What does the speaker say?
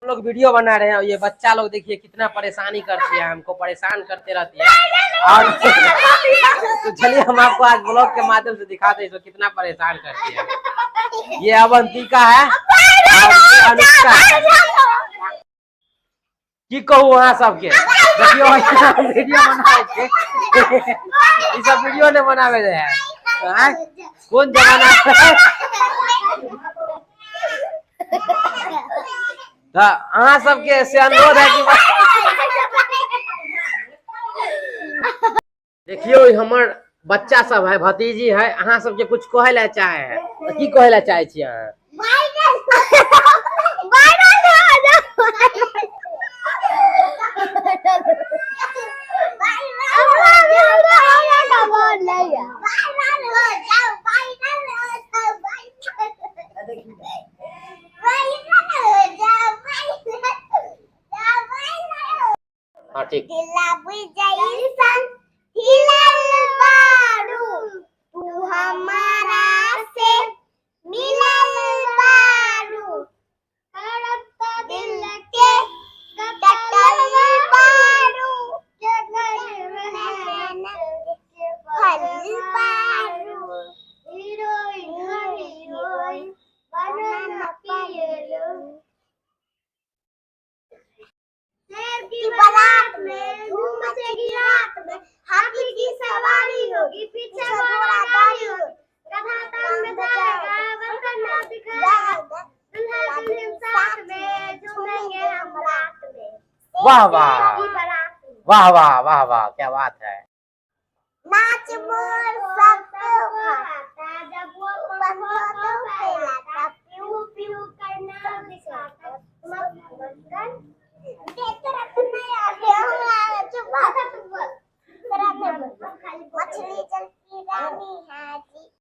हम लोग वीडियो बना रहे हैं। ये बच्चा लोग देखिए कितना परेशानी करती है, हमको परेशान करते रहती है। और तो चलिए हम आपको आज ब्लॉग के माध्यम से दिखाते हैं इसको कितना परेशान करती है। ये अवंतिका है और ये अनुष्का है। की कहूँ वहाँ सबके देखियो वीडियो बनावे ये सब वीडियो ने बनावे है। कौन जमाना अहाँ सबके से अनुरोध है कि देखियो हमर बच्चा सब है, भतीजी है, अहाँ सबके कुछ कहे ला चाहे है तो की कहे ला चाहे छी अहाँ? हाँ ठीक। तू हमारा से मिलल बारू, तड़पता दिल के कटल बारू, फल बारू, हीरोइन बनाना पिएलो। शेर की बारात में धूम मचेगी रात में, हाथी की सवारी होगी पीछे घोड़ा गाड़ी होगी, गधा तान में जाएगा वरना दिखाएगा, दुल्हा दुल्हन साथ में झूमेंगे हम रात में। वाह वाह वाह वाह वाह वाह, क्या बात है। नाच मोर सबको भाता, जब वो पंखों तो फैलाता, प्यू प्यू करना दिखाता, मगन मछली जल की रानी है,